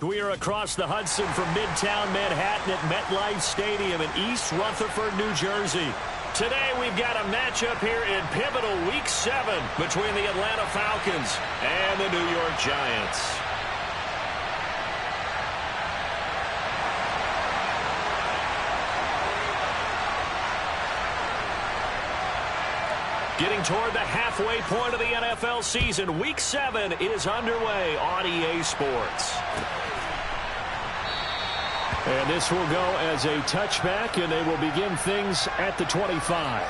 We are across the Hudson from Midtown Manhattan at MetLife Stadium in East Rutherford, New Jersey. Today we've got a matchup here in pivotal Week 7 between the Atlanta Falcons and the New York Giants. Getting toward the halfway point of the NFL season, Week 7 is underway on EA Sports. And this will go as a touchback, and they will begin things at the 25.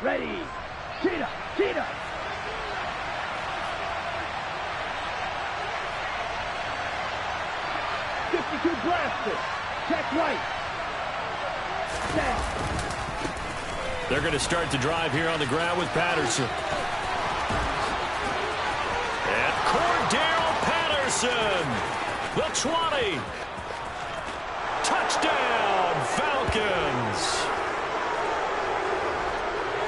Ready. Cheetah. Cheetah. '52 blaster. Check right. Down. They're going to start the drive here on the ground with Patterson. And Cordell Patterson, the 20. Touchdown, Falcons.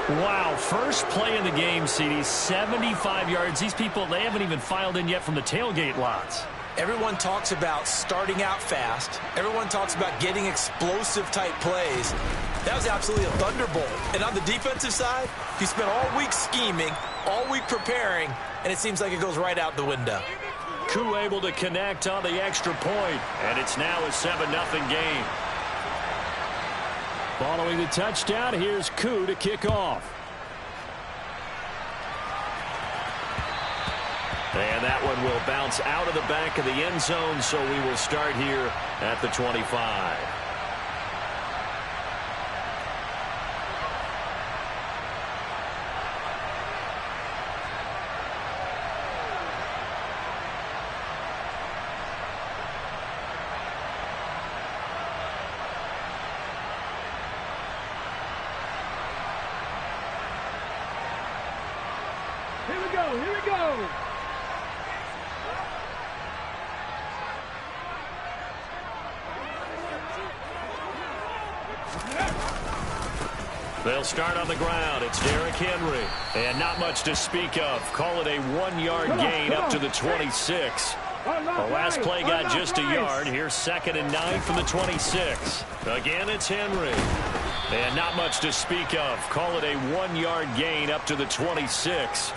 Wow, first play in the game, CD, 75 yards. These people, they haven't even filed in yet from the tailgate lots. Everyone talks about starting out fast. Everyone talks about getting explosive-type plays. That was absolutely a thunderbolt. And on the defensive side, you spent all week scheming, all week preparing, and it seems like it goes right out the window. Koo able to connect on the extra point, and it's now a 7-0 game. Following the touchdown, here's Koo to kick off. And that one will bounce out of the back of the end zone, so we will start here at the 25. Here we go. Here we go. They'll start on the ground. It's Derrick Henry. And not much to speak of. Call it a 1-yard gain up to the 26. The last play got just a yard. Here's 2nd and 9 from the 26. Again, it's Henry. And not much to speak of. Call it a 1-yard gain up to the 26.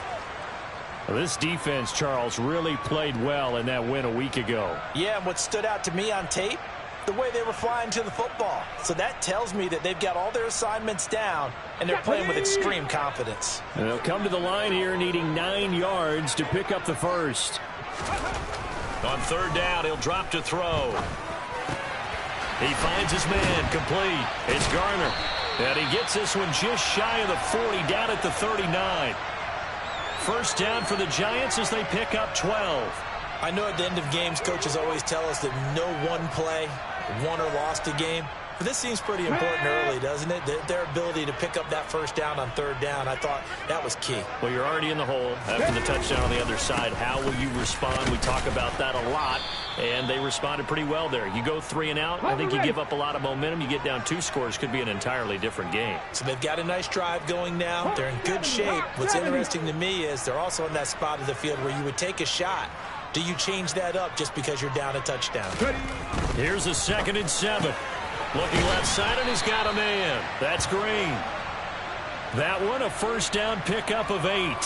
Well, this defense, Charles, really played well in that win a week ago. Yeah, and what stood out to me on tape, the way they were flying to the football. So that tells me that they've got all their assignments down, and they're playing with extreme confidence. And they'll come to the line here needing 9 yards to pick up the first. On 3rd down, he'll drop to throw. He finds his man, complete. It's Garner. And he gets this one just shy of the 40, down at the 39. First down for the Giants as they pick up 12. I know at the end of games, coaches always tell us that no one play won or lost a game. But this seems pretty important early, doesn't it? Their ability to pick up that first down on 3rd down, I thought that was key. Well, you're already in the hole after the touchdown on the other side. How will you respond? We talk about that a lot, and they responded pretty well there. You go 3 and out, I think you give up a lot of momentum. You get down 2 scores, could be an entirely different game. So they've got a nice drive going now. They're in good shape. What's interesting to me is they're also in that spot of the field where you would take a shot. Do you change that up just because you're down a touchdown? Here's a 2nd and 7. Looking left side, and he's got a man. That's Green. That one, a first down pickup of 8.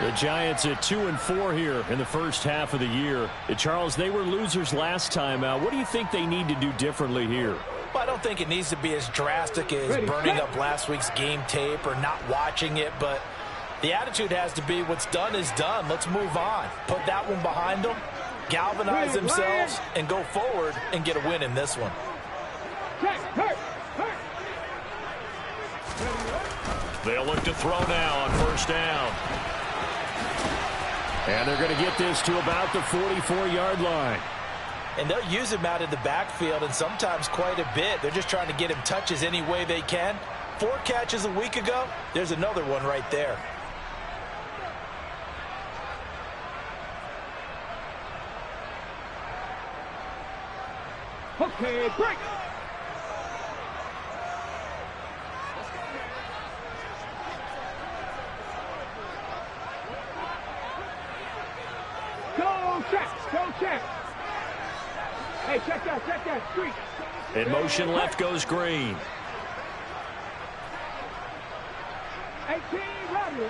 The Giants at 2-4 here in the first half of the year. Charles, they were losers last time out. What do you think they need to do differently here? Well, I don't think it needs to be as drastic as burning up last week's game tape or not watching it, but the attitude has to be what's done is done. Let's move on. Put that one behind them, galvanize themselves, and go forward and get a win in this one. They'll look to throw now on first down. And they're going to get this to about the 44-yard line. And they'll use him out of the backfield, and sometimes quite a bit. They're just trying to get him touches any way they can. 4 catches a week ago. There's another one right there. Okay, break. Go check. Hey, check that street. In motion left goes Green. 18 Rattler.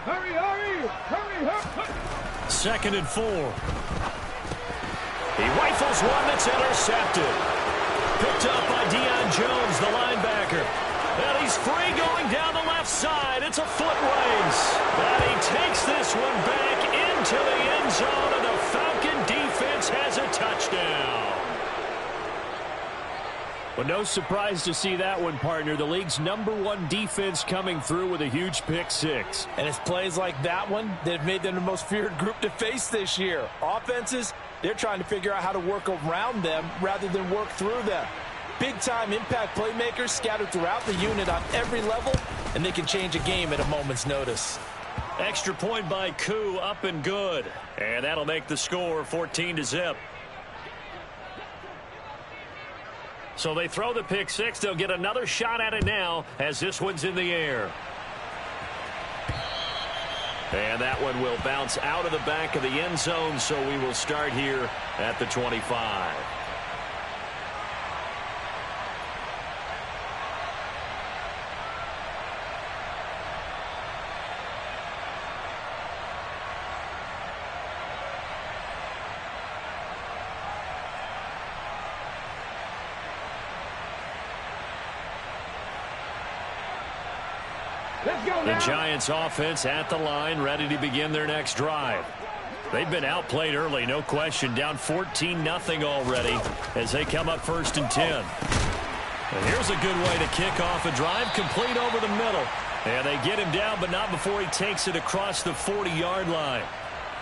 Hurry. 2nd and 4. He rifles one that's intercepted. Picked up by Deion Jones, the linebacker. And he's free going down the left side. It's a foot race. And he takes this one back into the end zone, and the Falcon defense has a touchdown. Well, no surprise to see that one, partner. The league's #1 defense coming through with a huge pick 6. And it's plays like that one that have made them the most feared group to face this year. Offenses, they're trying to figure out how to work around them rather than work through them. Big-time impact playmakers scattered throughout the unit on every level, and they can change a game at a moment's notice. Extra point by Koo, up and good. And that'll make the score 14-0. So they throw the pick 6. They'll get another shot at it now as this one's in the air. And that one will bounce out of the back of the end zone, so we will start here at the 25. The Giants offense at the line, ready to begin their next drive. They've been outplayed early, no question, down 14-0 already as they come up 1st and 10. And here's a good way to kick off a drive, complete over the middle. And they get him down, but not before he takes it across the 40-yard line.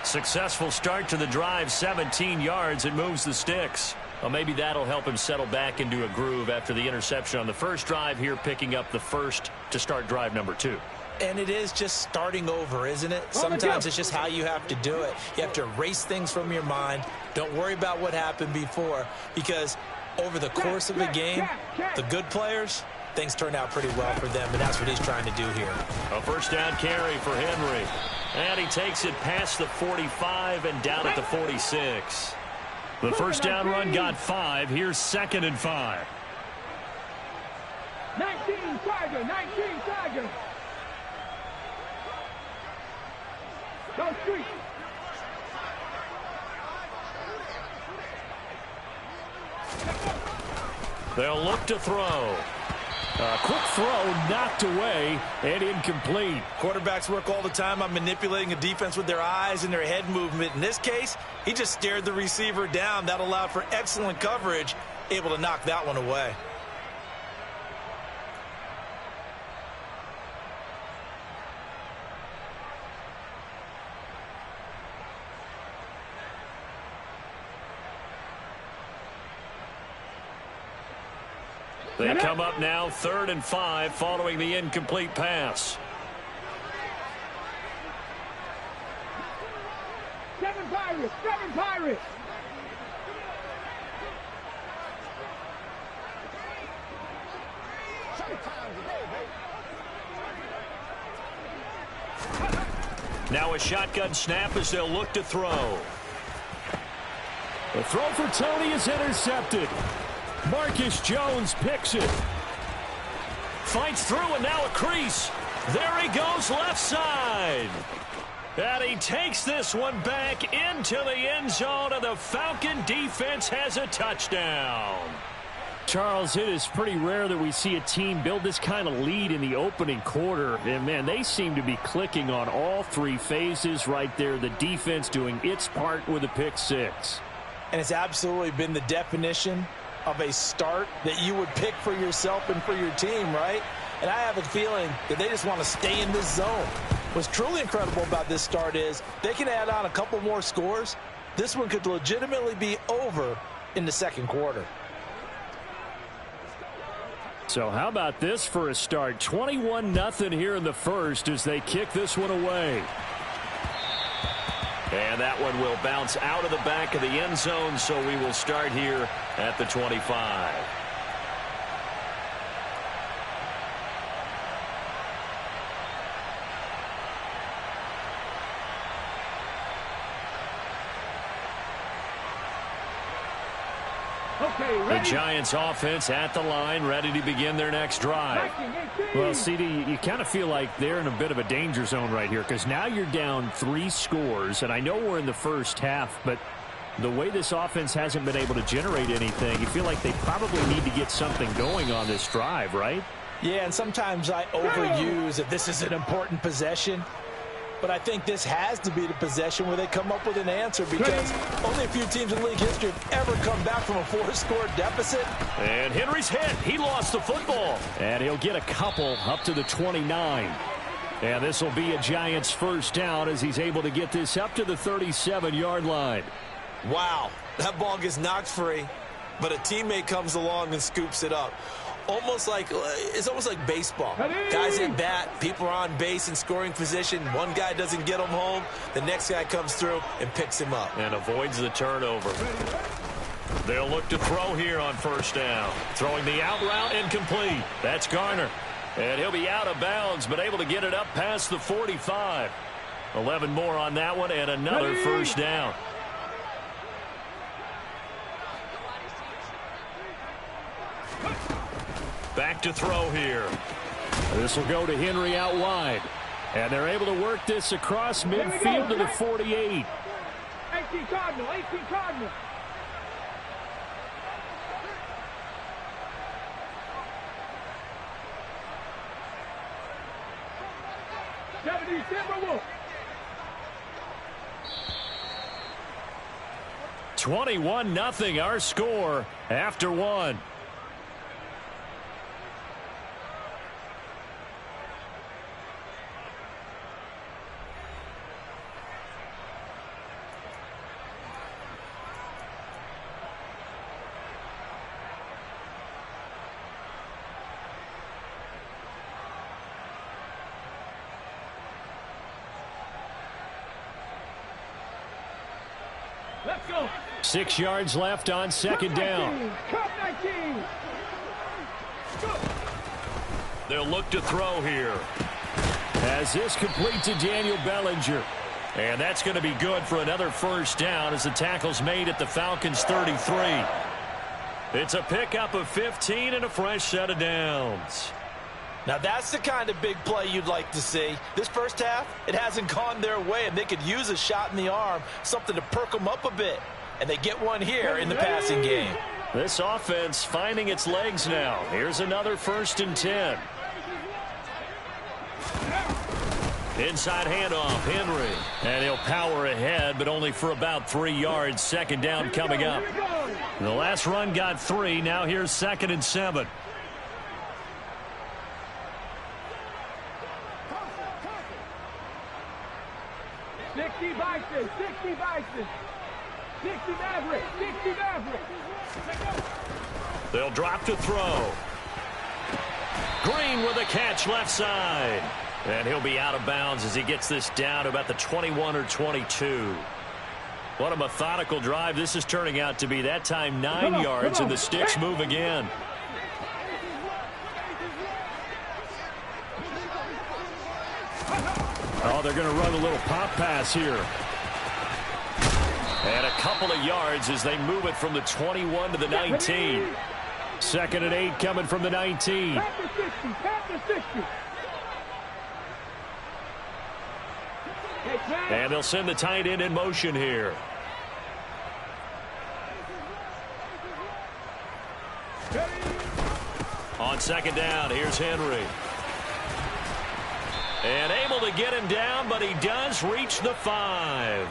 Successful start to the drive, 17 yards, and moves the sticks. Well, maybe that'll help him settle back into a groove after the interception on the first drive here, picking up the first to start drive number 2. And it is just starting over, isn't it? Sometimes it's just how you have to do it. You have to erase things from your mind. Don't worry about what happened before, because over the course of a game, the good players, things turn out pretty well for them, and that's what he's trying to do here. A first down carry for Henry. And he takes it past the 45 and down at the 46. The first down run got 5. Here's 2nd and 5. 19 Tiger, 19 Tiger. Go street. They'll look to throw. A quick throw knocked away and incomplete. Quarterbacks work all the time on manipulating a defense with their eyes and their head movement. In this case, he just stared the receiver down. That allowed for excellent coverage, able to knock that one away. They come up now 3rd and 5 following the incomplete pass. 7 Pirates, 7 Pirates. Now a shotgun snap as they'll look to throw. The throw for Tony is intercepted. Marcus Jones picks it. Fights through and now a crease. There he goes left side. And he takes this one back into the end zone, and the Falcon defense has a touchdown. Charles, it is pretty rare that we see a team build this kind of lead in the opening quarter. And, man, they seem to be clicking on all 3 phases right there. The defense doing its part with a pick 6. And it's absolutely been the definition of a start that you would pick for yourself and for your team, right? And I have a feeling that they just want to stay in this zone. What's truly incredible about this start is they can add on a couple more scores. This one could legitimately be over in the second quarter. So how about this for a start? 21-0 here in the first as they kick this one away. And that one will bounce out of the back of the end zone, so we will start here at the 25. The Giants offense at the line, ready to begin their next drive. Well, CD, you kind of feel like they're in a bit of a danger zone right here because now you're down 3 scores, and I know we're in the first half, but the way this offense hasn't been able to generate anything, you feel like they probably need to get something going on this drive, right? Yeah, and sometimes I overuse that this is an important possession. But I think this has to be the possession where they come up with an answer because only a few teams in league history have ever come back from a 4-score deficit. And Henry's hit. He lost the football. And he'll get a couple up to the 29. And this will be a Giants first down as he's able to get this up to the 37-yard line. Wow, that ball gets knocked free, but a teammate comes along and scoops it up. It's almost like baseball. Guys at bat, people are on base in scoring position. One guy doesn't get him home. The next guy comes through and picks him up. And avoids the turnover. They'll look to throw here on first down. Throwing the out route incomplete. That's Garner. And he'll be out of bounds, but able to get it up past the 45. 11 more on that one and another first down. Back to throw here. This will go to Henry out wide. And they're able to work this across midfield to the 48. 18 Cardinal, 18 Cardinal. Timberwolves. 21-0 our score after 1. Left 6 yards left on second down. Cup 19. They'll look to throw here. As this complete to Daniel Bellinger. And that's going to be good for another first down as the tackle's made at the Falcons' 33. It's a pickup of 15 and a fresh set of downs. Now that's the kind of big play you'd like to see. This first half, it hasn't gone their way, and they could use a shot in the arm, something to perk them up a bit. And they get one here in the passing game. This offense finding its legs now. Here's another 1st and 10. Inside handoff, Henry. And he'll power ahead, but only for about 3 yards. Second down coming up. The last run got 3. Now here's 2nd and 7. Sixty Bison, 60 Bison. 60 Maverick, 60 Maverick. They'll drop to throw. Green with a catch left side. And he'll be out of bounds as he gets this down to about the 21 or 22. What a methodical drive this is turning out to be. That time 9 yards, and the sticks move again. Oh, they're going to run a little pop pass here. And a couple of yards as they move it from the 21 to the 19. 2nd and 8 coming from the 19. Pat the 60, pat the 60. And they'll send the tight end in motion here. On second down, here's Henry. And able to get him down, but he does reach the 5.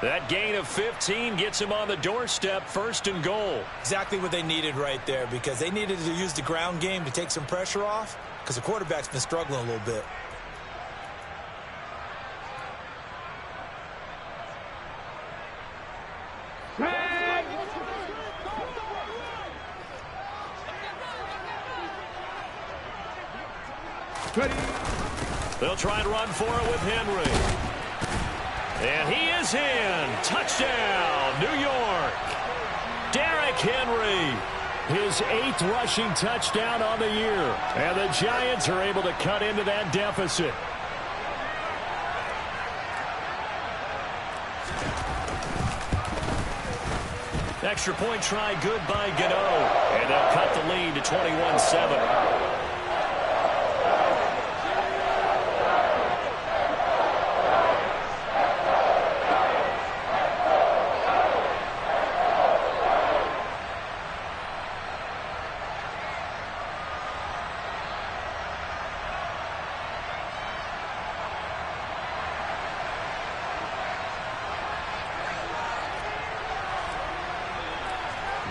That gain of 15 gets him on the doorstep, 1st and goal. Exactly what they needed right there, because they needed to use the ground game to take some pressure off, because the quarterback's been struggling a little bit. They'll try and run for it with Henry. And he is in. Touchdown, New York. Derrick Henry. His 8th rushing touchdown on the year. And the Giants are able to cut into that deficit. Extra point try good by Gano. And they'll cut the lead to 21-7.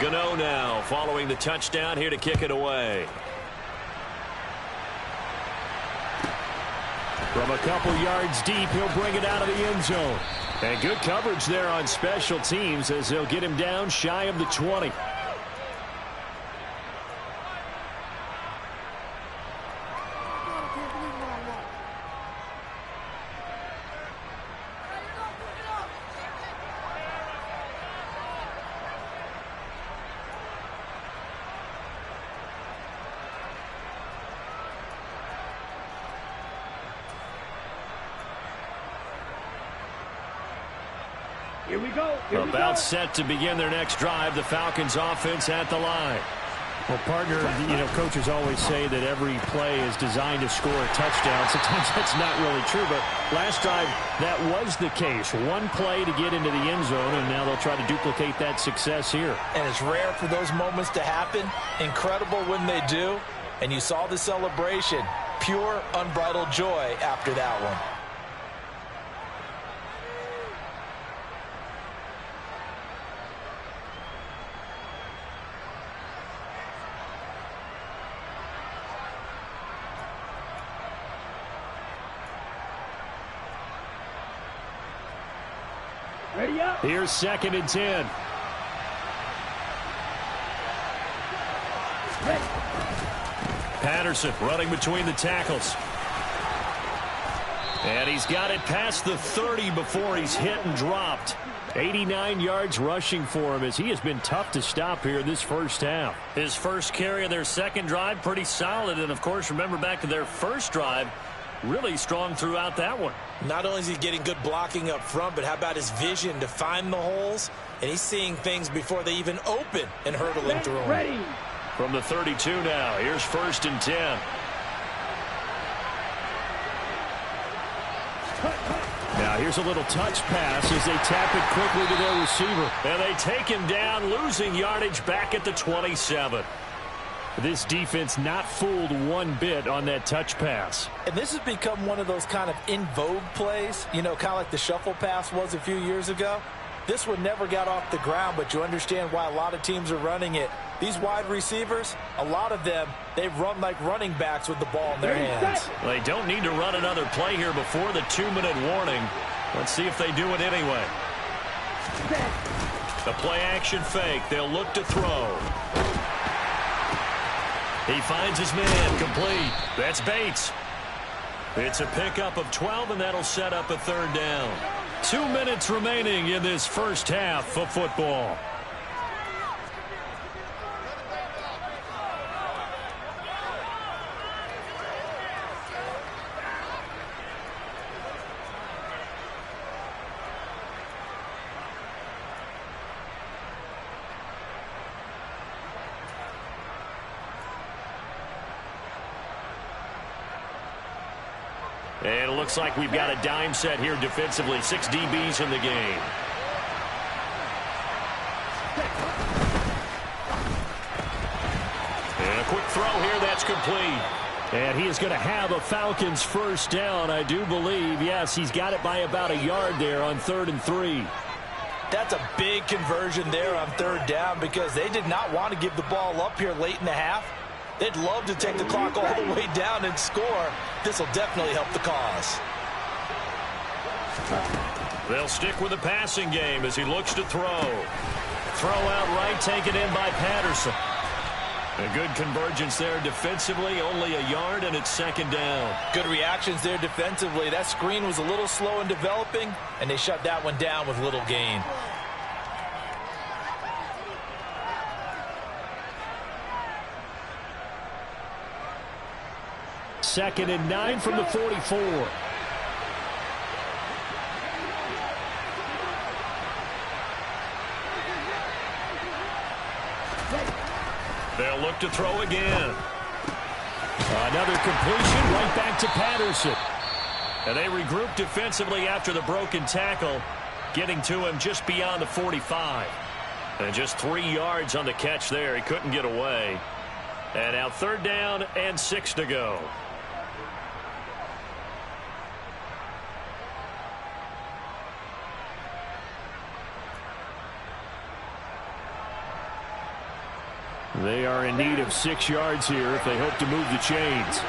Gano now following the touchdown here to kick it away. From a couple yards deep, he'll bring it out of the end zone. And good coverage there on special teams as they'll get him down shy of the 20. Here we go. About set to begin their next drive. The Falcons offense at the line. Well, partner, coaches always say that every play is designed to score a touchdown. Sometimes that's not really true, but last drive, that was the case. One play to get into the end zone, and now they'll try to duplicate that success here. And it's rare for those moments to happen. Incredible when they do. And you saw the celebration. Pure, unbridled joy after that one. Ready up. Here's 2nd and 10. Patterson running between the tackles. And he's got it past the 30 before he's hit and dropped. 89 yards rushing for him as he has been tough to stop here this first half. His first carry of their second drive, pretty solid. And, of course, remember back to their first drive, really strong throughout that one. Not only is he getting good blocking up front, but how about his vision to find the holes? And he's seeing things before they even open and hurdling through them. Ready. From the 32 now, here's 1st and 10. Now here's a little touch pass as they tap it quickly to their receiver. And they take him down, losing yardage back at the 27. This defense not fooled one bit on that touch pass. And this has become one of those kind of in vogue plays, you know, kind of like the shuffle pass was a few years ago. This one never got off the ground, but you understand why a lot of teams are running it. These wide receivers, a lot of them, they run like running backs with the ball in their hands. They don't need to run another play here before the 2-minute warning. Let's see if they do it anyway. The play action fake. They'll look to throw. He finds his man complete. That's Bates. It's a pickup of 12, and that'll set up a 3rd down. 2 minutes remaining in this first half of football. And it looks like we've got a dime set here defensively. 6 DBs in the game. And a quick throw here. That's complete. And he is going to have a Falcons first down, I do believe. Yes, he's got it by about a yard there on 3rd and 3. That's a big conversion there on 3rd down because they did not want to give the ball up here late in the half. They'd love to take the clock all the way down and score. This will definitely help the cause. They'll stick with the passing game as he looks to throw. Throw out right, taken in by Patterson. A good convergence there defensively, only a yard, and it's 2nd down. Good reactions there defensively. That screen was a little slow in developing, and they shut that one down with little gain. Second and 9 from the 44. They'll look to throw again. Another completion right back to Patterson. And they regroup defensively after the broken tackle, getting to him just beyond the 45. And just 3 yards on the catch there. He couldn't get away. And now 3rd down and 6 to go. They are in need of 6 yards here if they hope to move the chains.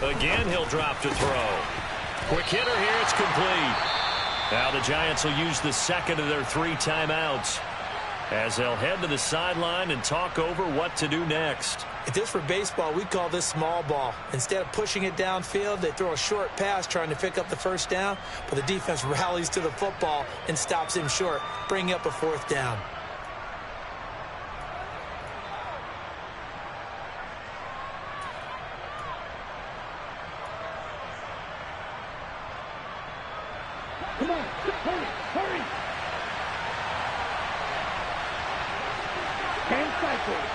Again, he'll drop to throw. Quick hitter here, it's complete. Now the Giants will use the 2nd of their 3 timeouts as they'll head to the sideline and talk over what to do next. If this were baseball, we'd call this small ball. Instead of pushing it downfield, they throw a short pass trying to pick up the 1st down, but the defense rallies to the football and stops him short, bringing up a 4th down. Come on, hurry, hurry. 10 cycles.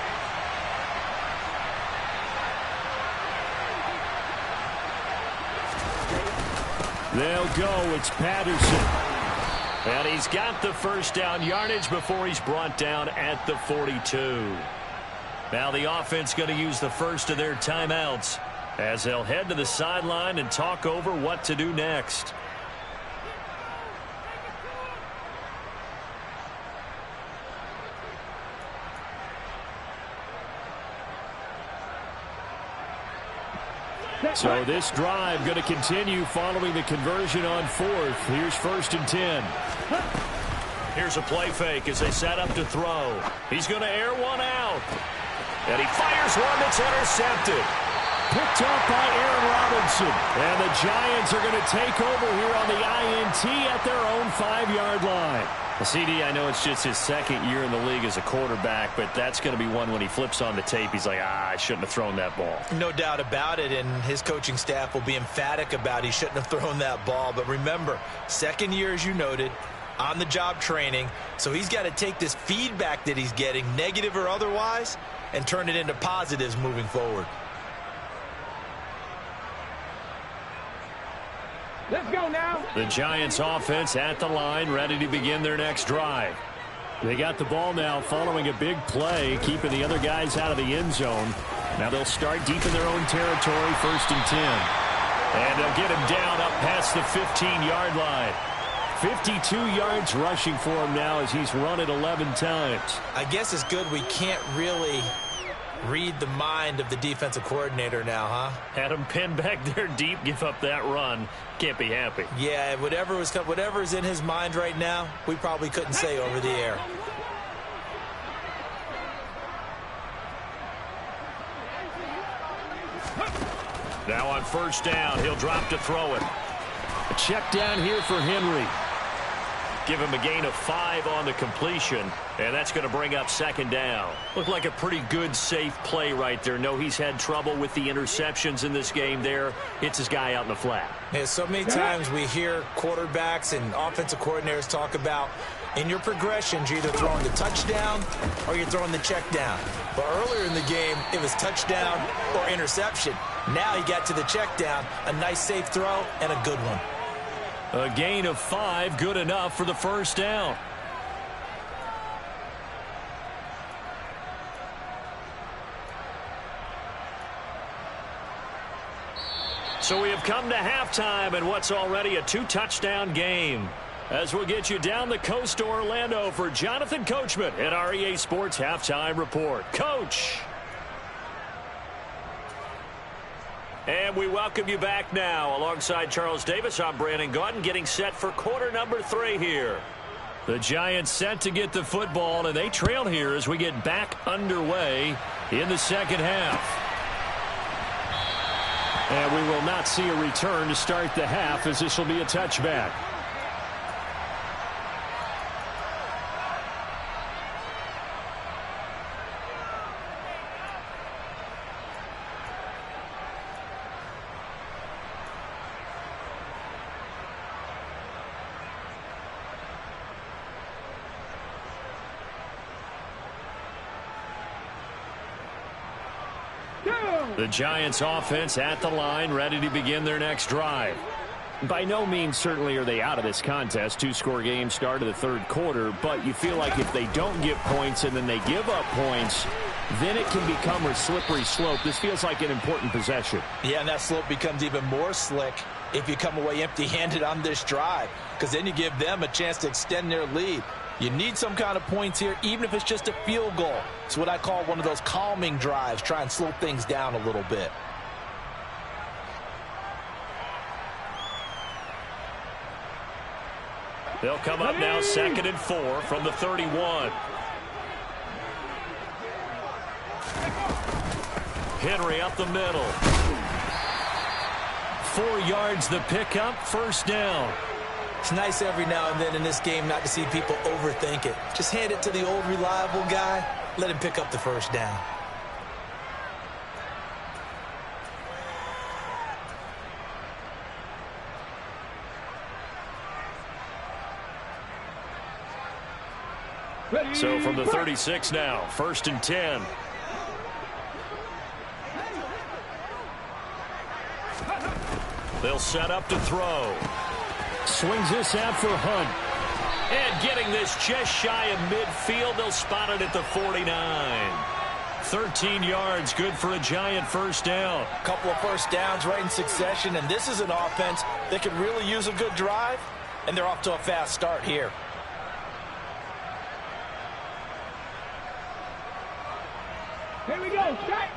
They'll go. It's Patterson. And he's got the 1st down yardage before he's brought down at the 42. Now the offense going to use the 1st of their timeouts as they'll head to the sideline and talk over what to do next. So this drive going to continue following the conversion on fourth. Here's 1st and 10. Here's a play fake as they set up to throw. He's going to air one out. And he fires one that's intercepted. Picked off by Aaron Robinson. And the Giants are going to take over here on the INT at their own 5-yard line. Well, CD, I know it's just his second year in the league as a quarterback, but that's going to be one when he flips on the tape, he's like, I shouldn't have thrown that ball. No doubt about it, and his coaching staff will be emphatic about he shouldn't have thrown that ball. But remember, second year, as you noted, on-the-job training, so he's got to take this feedback that he's getting, negative or otherwise, and turn it into positives moving forward. Let's go now. The Giants offense at the line, ready to begin their next drive. They got the ball now following a big play, keeping the other guys out of the end zone. Now they'll start deep in their own territory, 1st and 10. And they'll get him down up past the 15-yard line. 52 yards rushing for him now as he's run it 11 times. I guess it's good we can't really read the mind of the defensive coordinator now, huh? Had him pinned back there deep, give up that run. Can't be happy. Yeah, whatever's in his mind right now, we probably couldn't say over the air. Now on 1st down, he'll drop to throw it. A check down here for Henry. Give him a gain of 5 on the completion, and that's going to bring up 2nd down. Looked like a pretty good, safe play right there. No, he's had trouble with the interceptions in this game there. Hits his guy out in the flat. Yeah, so many times we hear quarterbacks and offensive coordinators talk about in your progressions, you're either throwing the touchdown or you're throwing the check down. But earlier in the game, it was touchdown or interception. Now he got to the check down, a nice safe throw, and a good one. A gain of 5, good enough for the 1st down. So we have come to halftime in what's already a 2-touchdown game. As we'll get you down the coast to Orlando for Jonathan Coachman at our EA Sports Halftime Report. Coach. And we welcome you back now. Alongside Charles Davis, I'm Brandon Gaudin, getting set for quarter number 3 here. The Giants set to get the football, and they trail here as we get back underway in the 2nd half. And we will not see a return to start the half, as this will be a touchback. The Giants offense at the line, ready to begin their next drive. By no means certainly are they out of this contest. 2-score game start of the 3rd quarter, but you feel like if they don't get points and then they give up points, then it can become a slippery slope. This feels like an important possession. Yeah, and that slope becomes even more slick if you come away empty-handed on this drive, because then you give them a chance to extend their lead. You need some kind of points here, even if it's just a field goal. It's what I call one of those calming drives. Try and slow things down a little bit. They'll come up now 2nd and 4 from the 31. Henry up the middle. 4 yards the pickup, 1st down. It's nice every now and then in this game not to see people overthink it. Just hand it to the old reliable guy. Let him pick up the 1st down. So from the 36 now, 1st and 10. They'll set up to throw. Swings this out for Hunt. And getting this just shy of midfield, they'll spot it at the 49. 13 yards, good for a Giant 1st down. A couple of 1st downs right in succession, and this is an offense that could really use a good drive, and they're off to a fast start here. Here we go, set.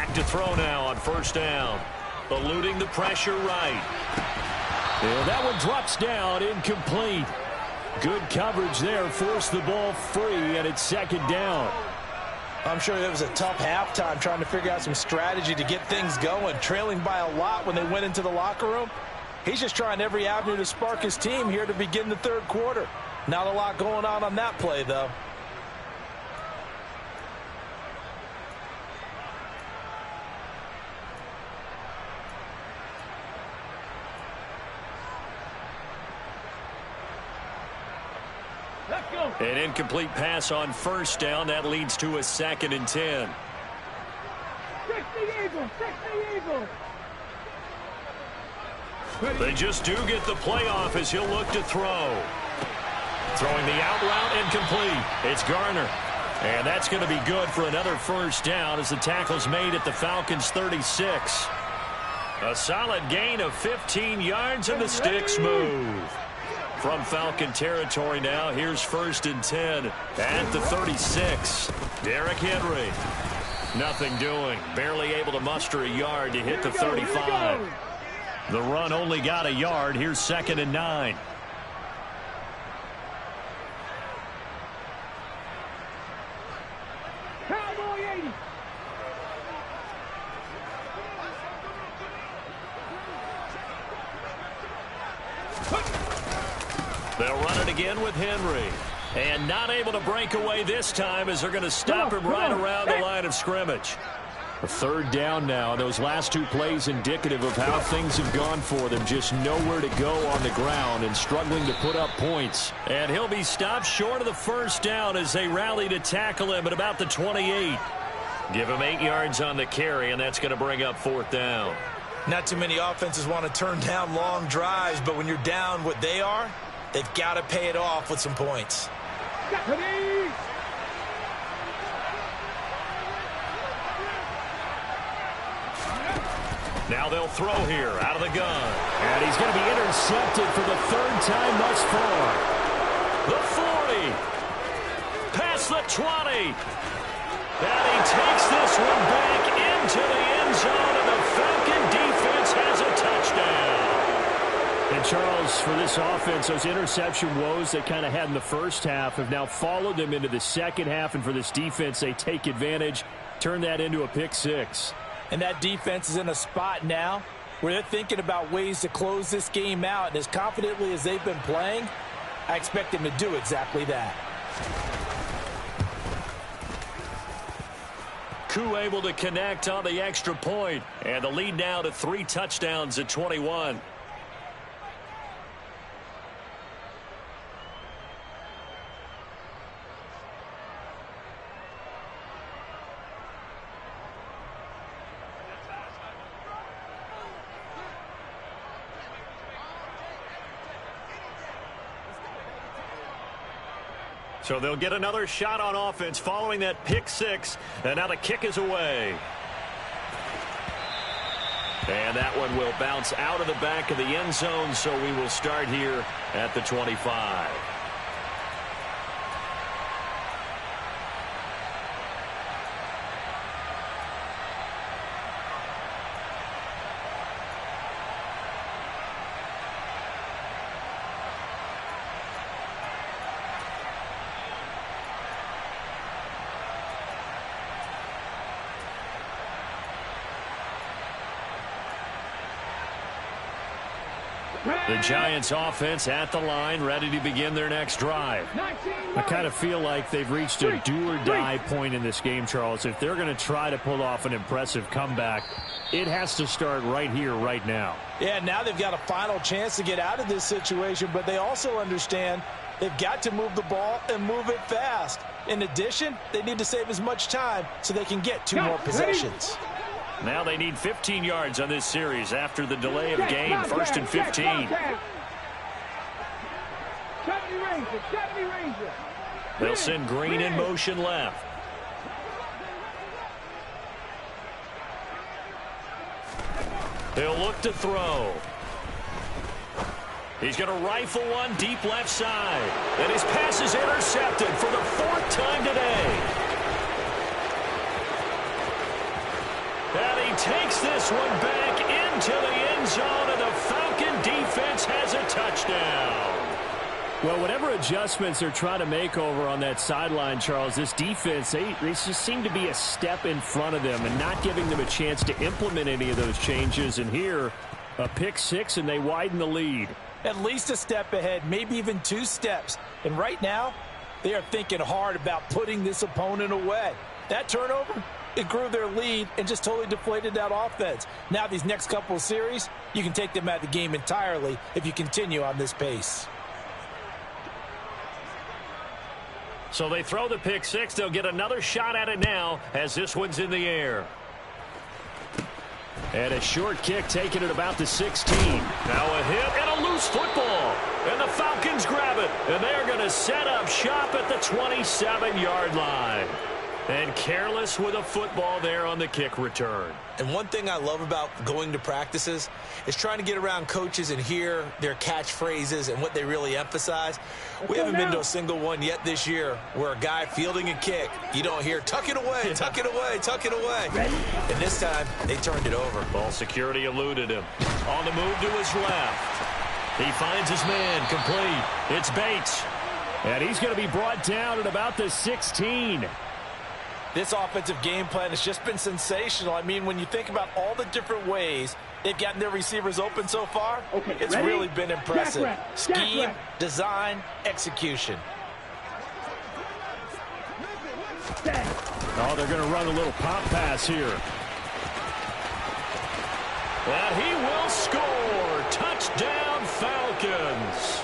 back to throw now on first down. Eluding the pressure right. And that one drops down, incomplete. Good coverage there, forced the ball free, and it's second down. I'm sure it was a tough halftime trying to figure out some strategy to get things going, trailing by a lot when they went into the locker room. He's just trying every avenue to spark his team here to begin the third quarter. Not a lot going on that play, though. An incomplete pass on first down. That leads to a 2nd and 10. Fix the Eagles! Fix the Eagles! They just do get the playoff as he'll look to throw. Throwing the out route, incomplete. It's Garner. And that's going to be good for another first down as the tackle's made at the Falcons' 36. A solid gain of 15 yards and the sticks move. From Falcon territory now, here's 1st and 10 at the 36. Derrick Henry. Nothing doing. Barely able to muster a yard to hit the 35. The run only got a yard. Here's 2nd and 9. Cowboy 80! They'll run it again with Henry. And not able to break away this time as they're going to stop him right around the line of scrimmage. A 3rd down now. Those last 2 plays indicative of how things have gone for them. Just nowhere to go on the ground and struggling to put up points. And he'll be stopped short of the first down as they rally to tackle him at about the 28. Give him 8 yards on the carry, and that's going to bring up 4th down. Not too many offenses want to turn down long drives, but when you're down what they are, they've got to pay it off with some points. Now they'll throw here out of the gun. And he's going to be intercepted for the 3rd time thus far. The 40. Past the 20. And he takes this one back into the end zone, and the Falcon defense has a touchdown. And Charles, for this offense, those interception woes they kind of had in the first half have now followed them into the second half. And for this defense, they take advantage, turn that into a pick 6. And that defense is in a spot now where they're thinking about ways to close this game out. And as confidently as they've been playing, I expect them to do exactly that. Koo able to connect on the extra point. And the lead now to 3 touchdowns at 21. So they'll get another shot on offense following that pick 6. And now the kick is away. And that one will bounce out of the back of the end zone. So we will start here at the 25. The Giants offense at the line, ready to begin their next drive. I kind of feel like they've reached a do-or-die point in this game, Charles. If they're going to try to pull off an impressive comeback, it has to start right here, right now. Yeah, now they've got a final chance to get out of this situation, but they also understand they've got to move the ball and move it fast. In addition, they need to save as much time so they can get 2 more possessions. Now they need 15 yards on this series after the delay of game. 1st and 15. They'll send Green in motion left. They'll look to throw. He's going to rifle one deep left side. And his pass is intercepted for the 4th time today. Knocks this one back into the end zone, and the Falcon defense has a touchdown. Well, whatever adjustments they're trying to make over on that sideline, Charles, this defense, they just seem to be a step in front of them and not giving them a chance to implement any of those changes. And here, a pick six, and they widen the lead. At least a step ahead, maybe even 2 steps. And right now, they are thinking hard about putting this opponent away. That turnover, it grew their lead and just totally deflated that offense. Now these next couple of series, you can take them out of the game entirely if you continue on this pace. So they throw the pick six. They'll get another shot at it now as this one's in the air. And a short kick taken at about the 16. Now a hit and a loose football. And the Falcons grab it. And they're going to set up shop at the 27-yard line. And careless with a football there on the kick return. And one thing I love about going to practices is trying to get around coaches and hear their catchphrases and what they really emphasize. We haven't been to a single one yet this year where a guy fielding a kick, you don't hear, tuck it away, tuck it away, tuck it away. And this time, they turned it over. Ball security eluded him. On the move to his left. He finds his man, complete. It's Bates. And he's going to be brought down at about the 16. This offensive game plan has just been sensational. I mean, when you think about all the different ways they've gotten their receivers open so far, it's really been impressive. Scheme, design, execution. Oh, they're going to run a little pop pass here. And he will score. Touchdown, Falcons.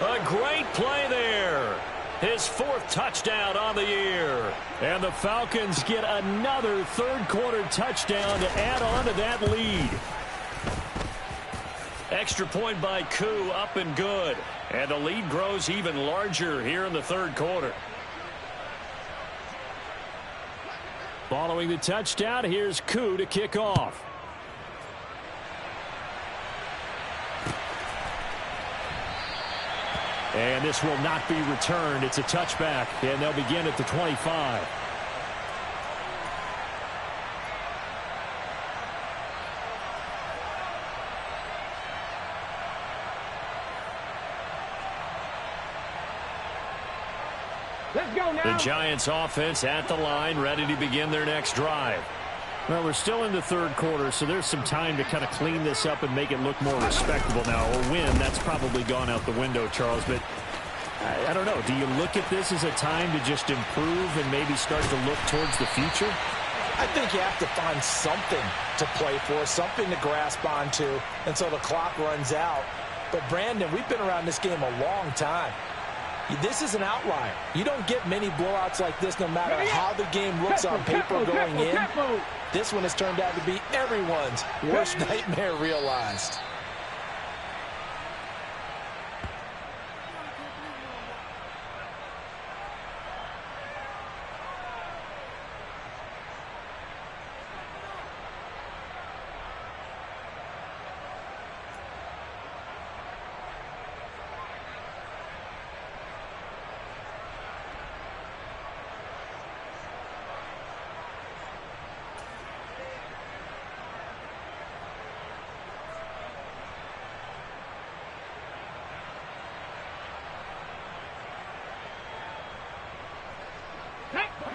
A great play there. His 4th touchdown on the year. And the Falcons get another third-quarter touchdown to add on to that lead. Extra point by Koo, up and good. And the lead grows even larger here in the third quarter. Following the touchdown, here's Koo to kick off. And this will not be returned. It's a touchback, and they'll begin at the 25. Let's go now. The Giants offense at the line, ready to begin their next drive. Well, we're still in the third quarter, so there's some time to kind of clean this up and make it look more respectable now. A win, that's probably gone out the window, Charles, but I don't know. Do you look at this as a time to just improve and maybe start to look towards the future? I think you have to find something to play for, something to grasp onto until the clock runs out. But, Brandon, we've been around this game a long time. This is an outlier. You don't get many blowouts like this no matter how the game looks on paper going in. This one has turned out to be everyone's worst nightmare realized.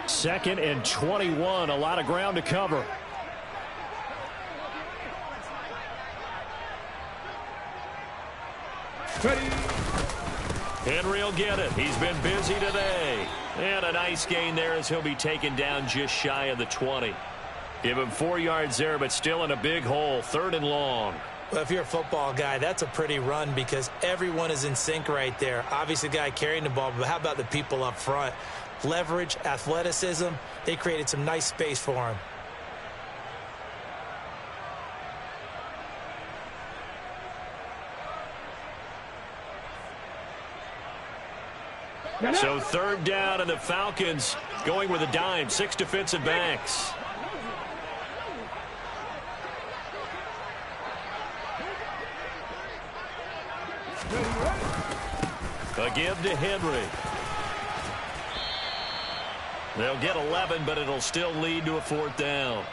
Second and 21, a lot of ground to cover. Henry will get it. He's been busy today. And a nice gain there as he'll be taken down just shy of the 20. Give him 4 yards there, but still in a big hole. 3rd and long. Well, if you're a football guy, that's a pretty run because everyone is in sync right there. Obviously, the guy carrying the ball, but how about the people up front? Leverage, athleticism, they created some nice space for him. So 3rd down, and the Falcons going with a dime. 6 defensive backs. A give to Henry. They'll get 11, but it'll still lead to a 4th down.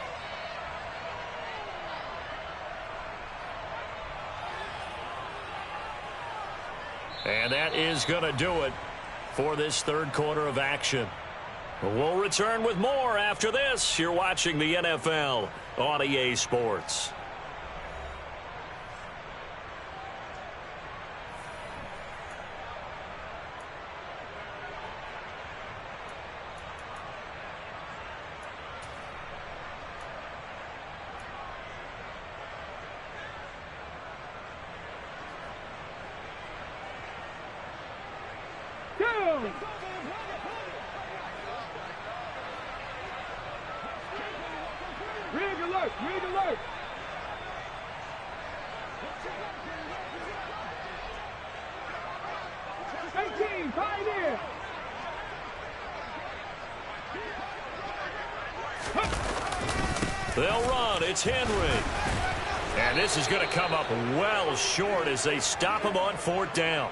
And that is going to do it for this third quarter of action. We'll return with more after this. You're watching the NFL on EA Sports. Rig alert! Rig alert! Tied in! They'll run. It's Henry. And this is going to come up well short as they stop him on fourth down.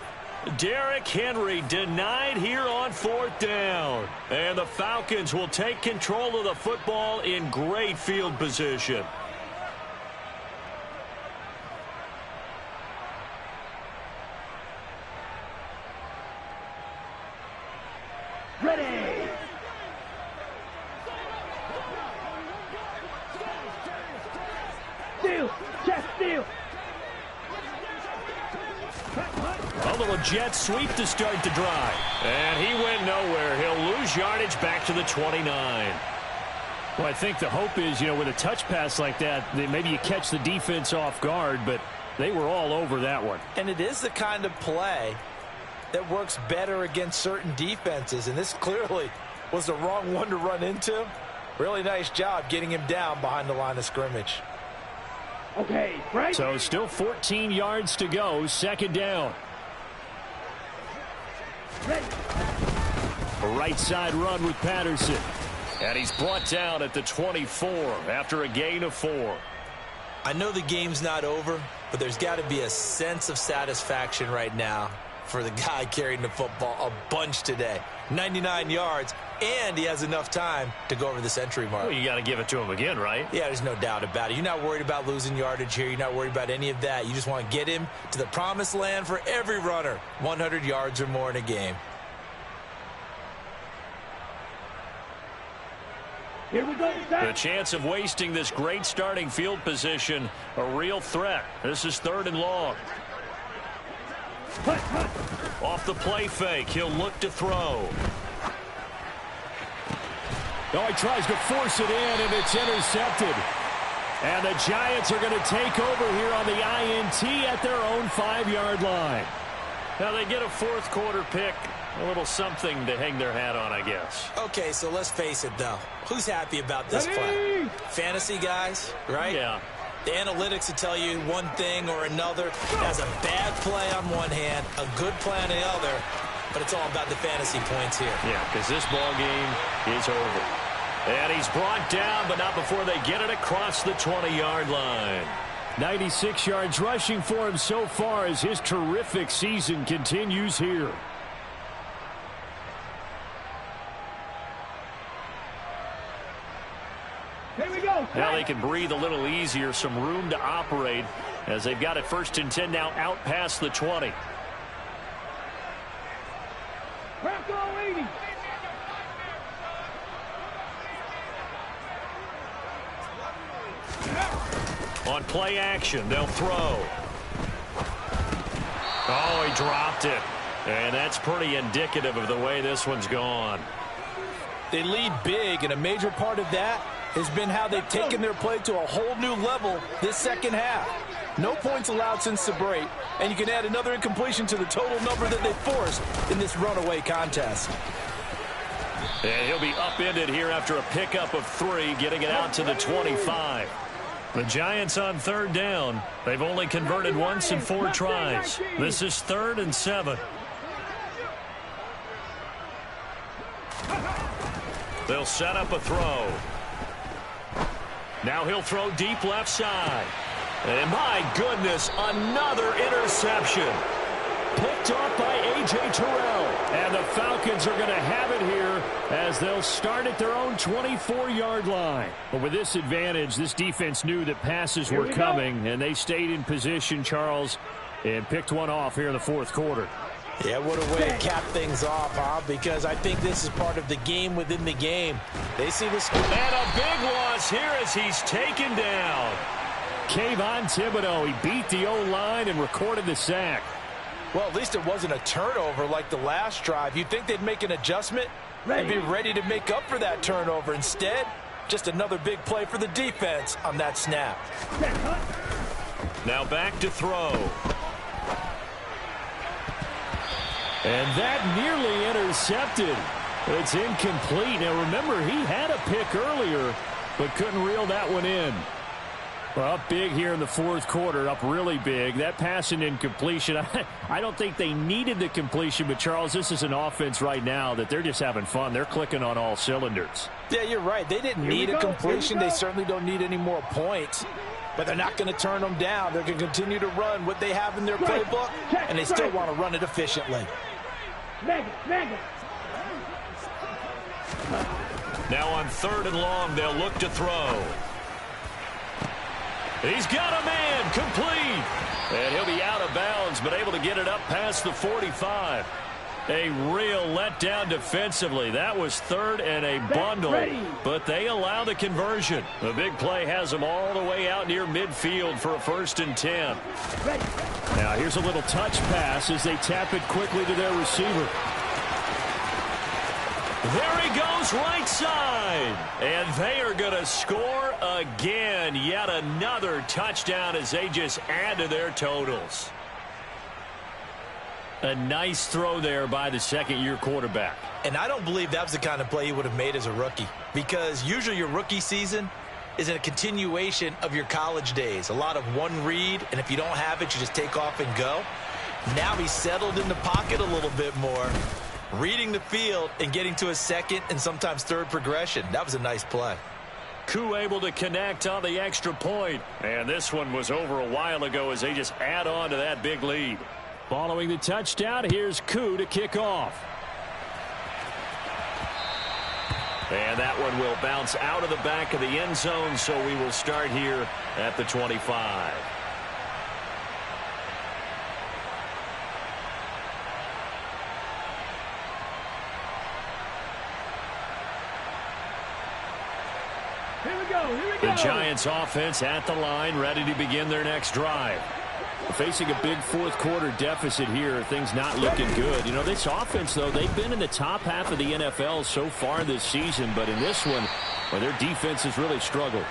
Derrick Henry denied here on fourth down. And the Falcons will take control of the football in great field position. Ready! Steal! Check steal! A little jet sweep to start the drive. And he went nowhere. He'll lose yardage back to the 29. Well, I think the hope is, with a touch pass like that, maybe you catch the defense off guard, but they were all over that one. And it is the kind of play that works better against certain defenses, and this clearly was the wrong one to run into. Really nice job getting him down behind the line of scrimmage. Okay, right. So still 14 yards to go, second down. Ready. A right side run with Patterson. And he's brought down at the 24 after a gain of 4. I know the game's not over, but there's got to be a sense of satisfaction right now for the guy carrying the football a bunch today. 99 yards, and he has enough time to go over the century mark. Well, you got to give it to him again, right? Yeah, there's no doubt about it. You're not worried about losing yardage here. You're not worried about any of that. You just want to get him to the promised land for every runner. 100 yards or more in a game. Here we go. The chance of wasting this great starting field position, a real threat. This is 3rd and long. Off the play fake, he'll look to throw. Oh, he tries to force it in, and it's intercepted. And the Giants are going to take over here on the INT at their own 5-yard line. Now they get a fourth quarter pick. A little something to hang their hat on, I guess. Okay, so let's face it, though. Who's happy about this play? Fantasy guys, right? Yeah. The analytics will tell you one thing or another. That's a bad play on one hand, a good play on the other, but it's all about the fantasy points here. Yeah, because this ball game is over. And he's brought down, but not before they get it across the 20-yard line. 96 yards rushing for him so far as his terrific season continues here. Here we go. Now they can breathe a little easier, some room to operate as they've got it 1st and 10 now out past the 20. Crack all 80. On play action, they'll throw. Oh, he dropped it. And that's pretty indicative of the way this one's gone. They lead big, and a major part of that has been how they've taken their play to a whole new level this second half. No points allowed since the break, and you can add another incompletion to the total number that they forced in this runaway contest. And he'll be upended here after a pickup of 3, getting it out to the 25. The Giants on 3rd down. They've only converted once in 4 tries. This is 3rd and 7. They'll set up a throw. Now he'll throw deep left side. And my goodness, another interception. Picked off by A.J. Terrell. And the Falcons are going to have it here as they'll start at their own 24-yard line. But with this advantage, this defense knew that passes were coming, and they stayed in position, Charles, and picked one off here in the 4th quarter. Yeah, what a way to cap things off, huh? Because I think this is part of the game within the game. They see this. And a big loss here as he's taken down. Kayvon Thibodeau, he beat the O-line and recorded the sack. Well, at least it wasn't a turnover like the last drive. You'd think they'd make an adjustment and be ready to make up for that turnover. Instead, just another big play for the defense on that snap. Now back to throw. And that nearly intercepted. It's incomplete. Now remember, he had a pick earlier, but couldn't reel that one in. Well, up big here in the fourth quarter, up really big. That pass and incompletion, I don't think they needed the completion, but Charles, this is an offense right now that they're just having fun. They're clicking on all cylinders. Yeah, you're right. They didn't need a completion. They certainly don't need any more points, but they're not going to turn them down. They're going to continue to run what they have in their playbook, and they still want to run it efficiently. Now on 3rd and long, they'll look to throw. He's got a man, complete. And he'll be out of bounds, but able to get it up past the 45. A real letdown defensively. That was 3rd and a bundle, but they allow the conversion. The big play has them all the way out near midfield for a 1st and 10. Now here's a little touch pass as they tap it quickly to their receiver. There he goes, right side. And they are going to score again. Yet another touchdown as they just add to their totals. A nice throw there by the second-year quarterback. And I don't believe that was the kind of play he would have made as a rookie, because usually your rookie season is a continuation of your college days. A lot of one read, and if you don't have it, you just take off and go. Now he's settled in the pocket a little bit more, reading the field and getting to a second and sometimes third progression. That was a nice play. Koo able to connect on the extra point. And this one was over a while ago as they just add on to that big lead. Following the touchdown, here's Koo to kick off. And that one will bounce out of the back of the end zone, so we will start here at the 25. The Giants offense at the line, ready to begin their next drive. Facing a big fourth quarter deficit here, things not looking good. You know, this offense, though, they've been in the top half of the NFL so far this season, but in this one, well, their defense has really struggled.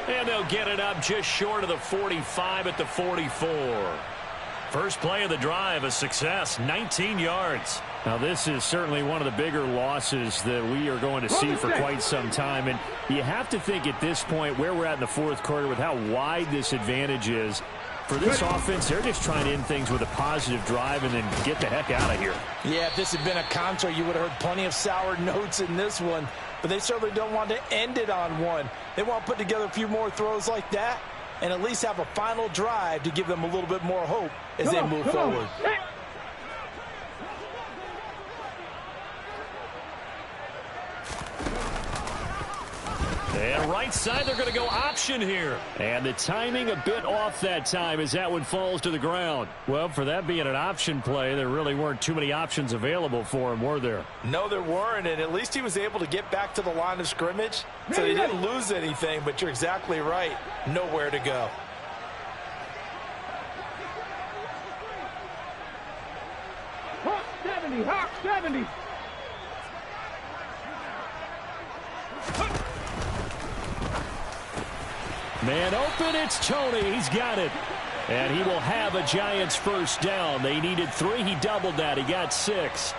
And they'll get it up just short of the 45 at the 44. First play of the drive, a success, 19 yards. Now, this is certainly one of the bigger losses that we are going to see for quite some time. And you have to think at this point where we're at in the fourth quarter with how wide this advantage is. For this offense, they're just trying to end things with a positive drive and then get the heck out of here. Yeah, if this had been a contra, you would have heard plenty of sour notes in this one. But they certainly don't want to end it on one. They want to put together a few more throws like that and at least have a final drive to give them a little bit more hope as they move forward. And right side, they're going to go option here. And the timing a bit off that time as that one falls to the ground. Well, for that being an option play, there really weren't too many options available for him, were there? No, there weren't, and at least he was able to get back to the line of scrimmage, so he didn't lose anything, but you're exactly right. Nowhere to go. Hawk 70, Hawk 70. Man open, it's Tony. He's got it. And he will have a Giants first down. They needed 3. He doubled that. He got 6.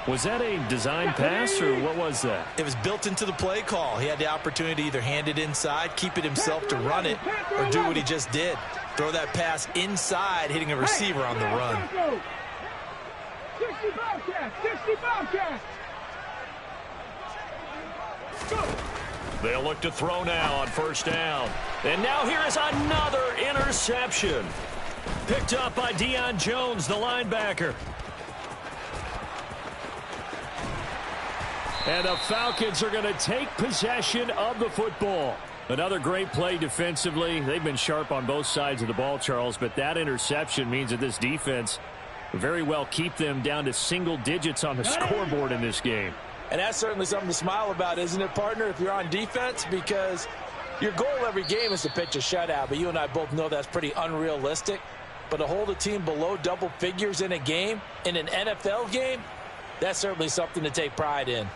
Was that a design pass or what was that? It was built into the play call. He had the opportunity to either hand it inside, keep it himself to run it, or do what he just did. Throw that pass inside, hitting a receiver on the run. 60 Bobcats, 60 Bobcats. Go. They'll look to throw now on first down. And now here is another interception. Picked up by Deion Jones, the linebacker. And the Falcons are going to take possession of the football. Another great play defensively. They've been sharp on both sides of the ball, Charles, but that interception means that this defense, very well keep them down to single digits on the scoreboard in this game. And that's certainly something to smile about, isn't it, partner, if you're on defense? Because your goal every game is to pitch a shutout, but you and I both know that's pretty unrealistic. But to hold a team below double figures in a game, in an NFL game, that's certainly something to take pride in.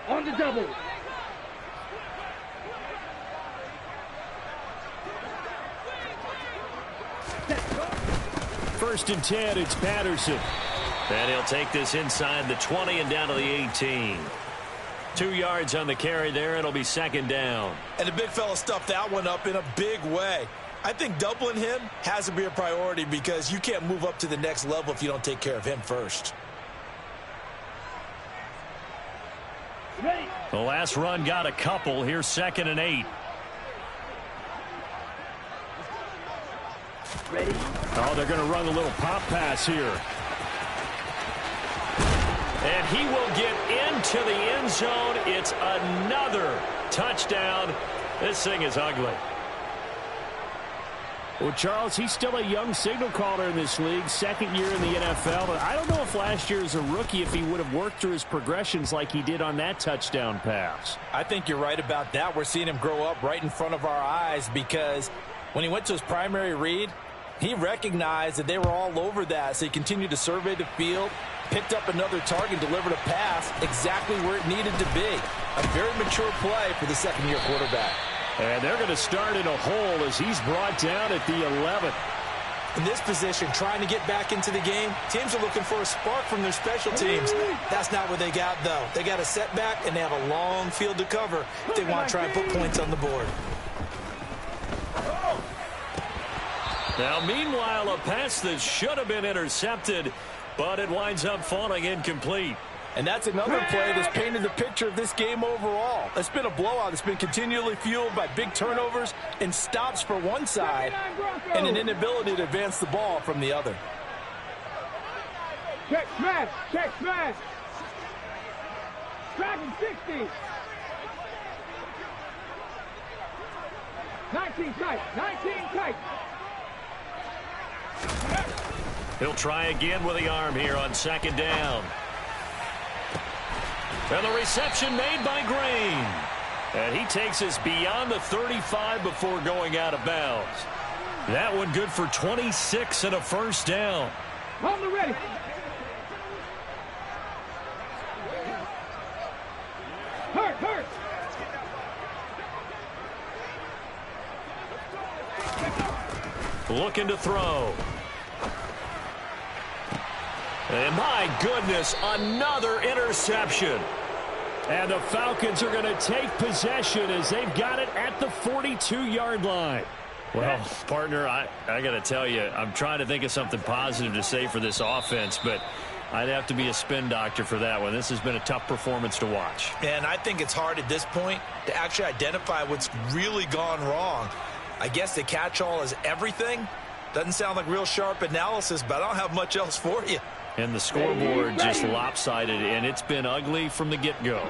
On the double. First and 10, it's Patterson. And he'll take this inside the 20 and down to the 18. 2 yards on the carry there. It'll be second down. And the big fella stuffed that one up in a big way. I think doubling him has to be a priority because you can't move up to the next level if you don't take care of him first. Ready. The last run got a couple. Here's second and 8. Ready. Oh, they're going to run a little pop pass here. And he will get into the end zone. It's another touchdown. This thing is ugly. Well, Charles, he's still a young signal caller in this league, second year in the NFL. But I don't know if last year as a rookie if he would have worked through his progressions like he did on that touchdown pass. I think you're right about that. We're seeing him grow up right in front of our eyes because when he went to his primary read, he recognized that they were all over that. So he continued to survey the field, picked up another target, delivered a pass exactly where it needed to be. A very mature play for the second-year quarterback. And they're going to start in a hole as he's brought down at the 11th. In this position, trying to get back into the game, teams are looking for a spark from their special teams. That's not what they got, though. They got a setback, and they have a long field to cover if they want to try and put points on the board. Now, meanwhile, a pass that should have been intercepted, but it winds up falling incomplete. And that's another play that's painted the picture of this game overall. It's been a blowout. It's been continually fueled by big turnovers and stops for one side and an inability to advance the ball from the other. Check smash. Check smash. Dragon 60. 19 tight. 19 tight. He'll try again with the arm here on second down. And the reception made by Green. And he takes us beyond the 35 before going out of bounds. That one good for 26 and a first down. On the ready. Hurt. Looking to throw. And my goodness, another interception. And the Falcons are going to take possession as they've got it at the 42-yard line. Well, partner, I got to tell you, I'm trying to think of something positive to say for this offense, but I'd have to be a spin doctor for that one. This has been a tough performance to watch. And I think it's hard at this point to actually identify what's really gone wrong. I guess the catch-all is everything. Doesn't sound like real sharp analysis, but I don't have much else for you. And the scoreboard just lopsided, and it's been ugly from the get-go.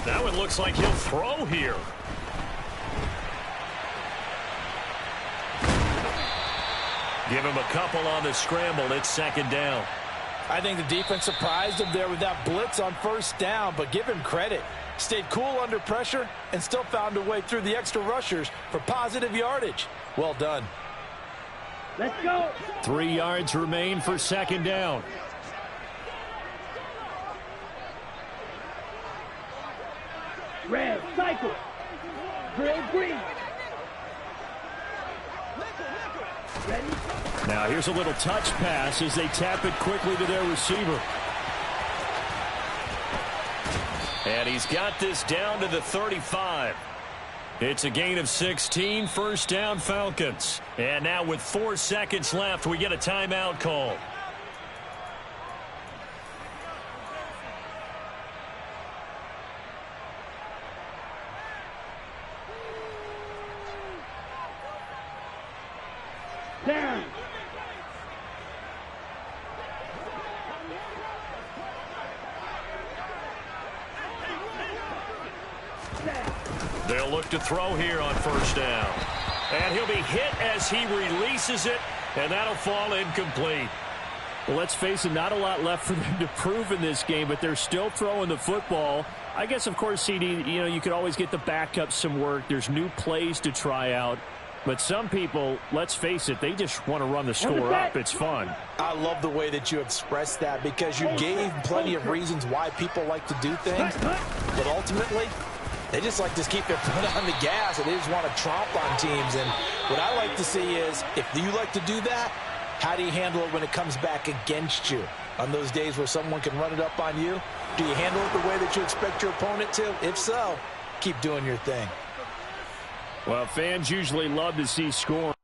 Now it looks like he'll throw here. Give him a couple on the scramble. It's second down. I think the defense surprised him there with that blitz on first down, but give him credit. Stayed cool under pressure and still found a way through the extra rushers for positive yardage. Well done. Let's go. 3 yards remain for second down. Red, cycle. Red, green. Ready? Now here's a little touch pass as they tap it quickly to their receiver. And he's got this down to the 35. It's a gain of 16, first down Falcons. And now with 4 seconds left, we get a timeout call. They'll look to throw here on first down. And he'll be hit as he releases it, and that'll fall incomplete. Well, let's face it, not a lot left for them to prove in this game, but they're still throwing the football. I guess, of course, CD, you could always get the backup some work. There's new plays to try out. But some people, let's face it, they just want to run the score up. It's fun. I love the way that you expressed that because you gave plenty of reasons why people like to do things. But ultimately, they just like to keep their foot on the gas, and they just want to tromp on teams. And what I like to see is, if you like to do that, how do you handle it when it comes back against you? On those days where someone can run it up on you, do you handle it the way that you expect your opponent to? If so, keep doing your thing. Well, fans usually love to see scoring.